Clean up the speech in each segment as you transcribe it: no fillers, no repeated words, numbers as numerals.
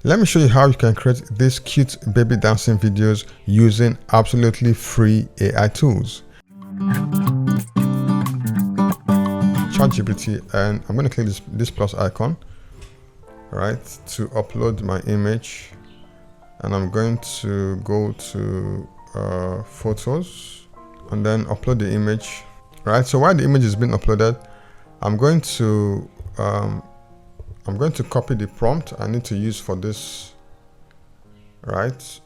Let me show you how you can create these cute baby dancing videos using absolutely free AI tools. ChatGPT, and I'm going to click this plus icon, right, to upload my image, and I'm going to go to photos and then upload the image, right? So while the image is being uploaded, I'm going to copy the prompt I need to use for this, right?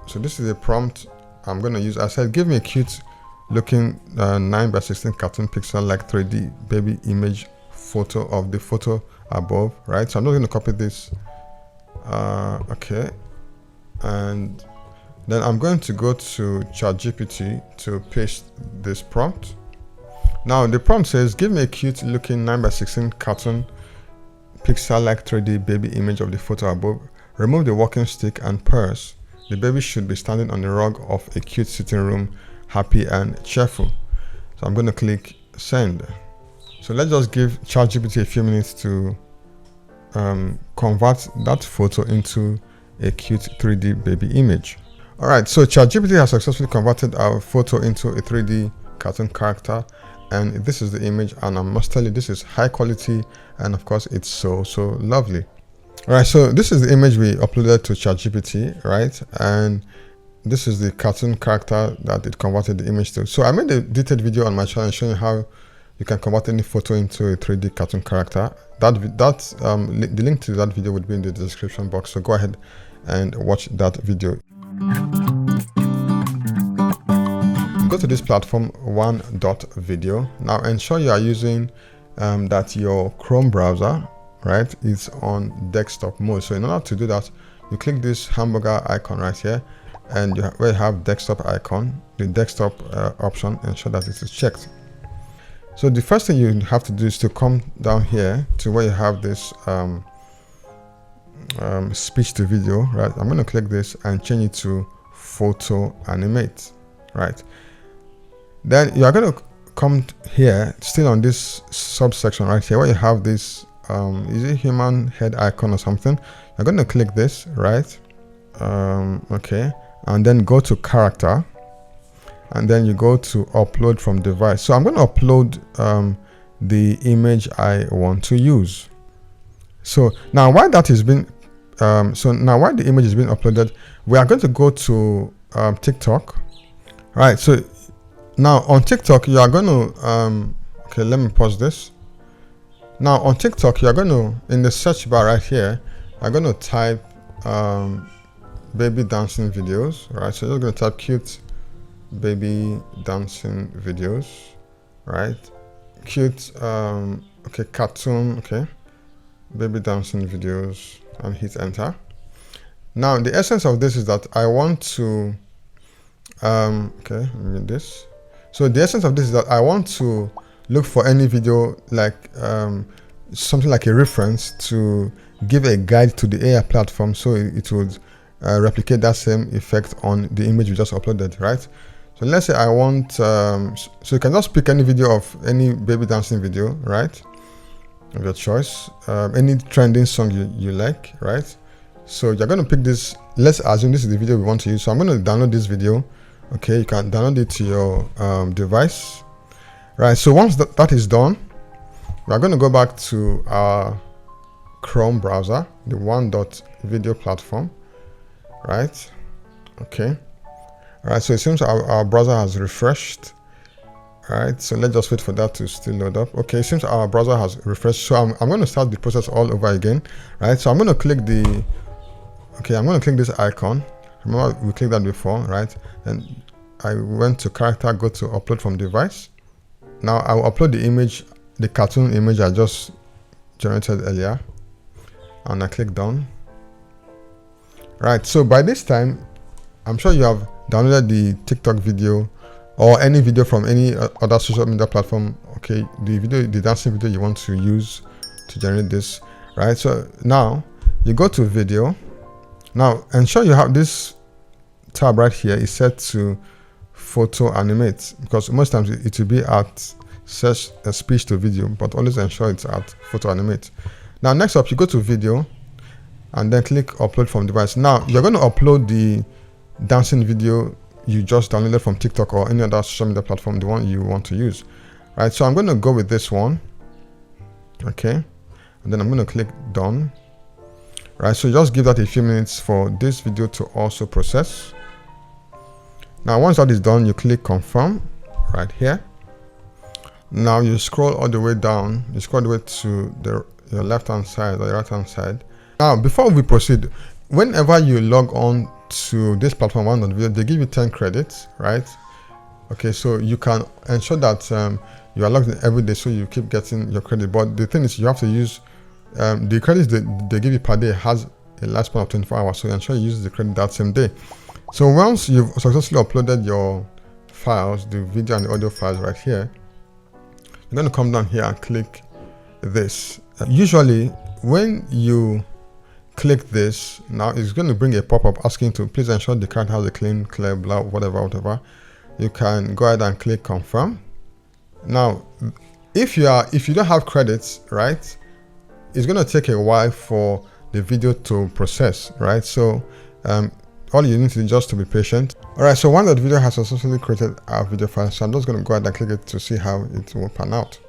So this is the prompt I'm going to use. I said, give me a cute looking 9:16 cartoon pixel like 3D baby image photo of the photo above, right? So I'm not going to copy this. Okay, and then I'm going to go to ChatGPT to paste this prompt. Now the prompt says, give me a cute looking 9:16 cartoon pixel like 3D baby image of the photo above. Remove the walking stick and purse. The baby should be standing on the rug of a cute sitting room, happy and cheerful. So I'm going to click send. So let's just give ChatGPT a few minutes to convert that photo into a cute 3D baby image. Alright, so ChatGPT has successfully converted our photo into a 3D cartoon character, and this is the image, and I must tell you, this is high quality, and of course it's so lovely. Alright, so this is the image we uploaded to ChatGPT, right? And this is the cartoon character that it converted the image to. So I made a detailed video on my channel showing how you can convert any photo into a 3D cartoon character. The link to that video would be in the description box, so go ahead and watch that video. Go to this platform, wan.video. Now ensure you are using that your Chrome browser, right, is on desktop mode. So in order to do that, you click this hamburger icon right here, and where you have desktop icon, the desktop option, ensure that it is checked. So the first thing you have to do is to come down here to where you have this speech to video, right? I'm going to click this and change it to photo animate, right? Then you are going to come here, still on this subsection right here, where you have this is it human head icon or something. You're going to click this, right? Okay, and then go to character, and then you go to upload from device. So I'm going to upload the image I want to use. So now while that is being while the image is being uploaded, we are going to go to TikTok, right? So now on TikTok you are going to okay, let me pause this. Now on TikTok you are going to, in the search bar right here, I'm going to type baby dancing videos, right? So you're going to type cute baby dancing videos, right? Cute okay, cartoon, okay, baby dancing videos, and hit enter. Now the essence of this is that I want to okay, let me this. So the essence of this is that I want to look for any video like something like a reference to give a guide to the AI platform, so it would replicate that same effect on the image we just uploaded, right? So let's say I want so you can just pick any video of any baby dancing video, right, of your choice, any trending song you like, right? So you're going to pick this. Let's assume this is the video we want to use, so I'm going to download this video. Okay, you can download it to your device, right? So once that is done, we're going to go back to our Chrome browser, the wan.video platform, right? Okay, all right, so it seems our browser has refreshed. All right, so let's just wait for that to still load up. Okay, it seems our browser has refreshed, so I'm going to start the process all over again, right? So I'm going to click this icon. Remember we clicked that before, right? And I went to character, go to upload from device. Now I will upload the image, the cartoon image I just generated earlier, and I click done. Right, so by this time I'm sure you have downloaded the TikTok video or any video from any other social media platform. Okay, the dancing video you want to use to generate this, right? So now you go to video. Now ensure you have this tab right here is set to photo animate, because most times it will be at search speech to video, but always ensure it's at photo animate. Now next up you go to video, and then click upload from device. Now you're going to upload the dancing video you just downloaded from TikTok or any other social media platform, the one you want to use. Right, so I'm going to go with this one. Okay, and then I'm going to click done. Right, so just give that a few minutes for this video to also process. Now once that is done, you click confirm right here. Now you scroll all the way down, you scroll all the way to your left hand side or your right hand side. Now before we proceed, whenever you log on to this platform, wan.video, they give you 10 credits, right? Okay, so you can ensure that you are logged in every day so you keep getting your credit. But the thing is, you have to use the credits they give you per day has a lifespan of 24 hours, so ensure you use the credit that same day. So once you've successfully uploaded your files, the video and the audio files right here, you're going to come down here and click this. Usually when you click this, now it's going to bring a pop-up asking to please ensure the card has a clean, clear, blah, whatever. You can go ahead and click confirm. Now if you don't have credits, right, it's going to take a while for the video to process, right? So all you need to do is just to be patient. All right, so wan.video has successfully created our video file, so I'm just going to go ahead and click it to see how it will pan out.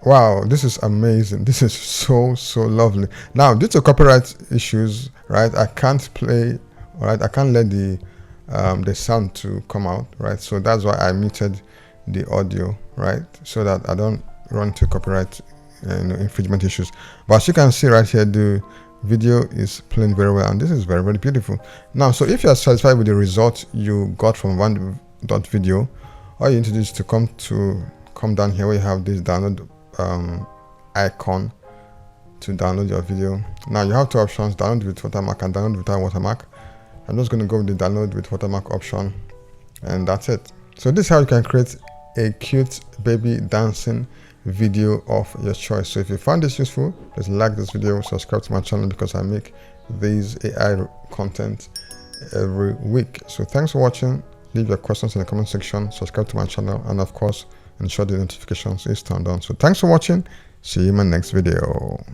Wow, this is amazing. This is so lovely. Now due to copyright issues, right, I can't play, all right, I can't let the sound to come out, right? So that's why I muted the audio, right, so that I don't run into copyright infringement issues. But as you can see right here, the video is playing very well, and this is very beautiful. Now, so if you are satisfied with the result you got from wan.video, all you need to do is to come down here where you have this download icon to download your video. Now you have two options: download with watermark and download without watermark. I'm just going to go with the download with watermark option, and that's it. So this is how you can create a cute baby dancing video of your choice. So if you found this useful, please like this video, subscribe to my channel, because I make these AI content every week. So thanks for watching. Leave your questions in the comment section, subscribe to my channel, and of course ensure the notifications is turned on. So thanks for watching. See you in my next video.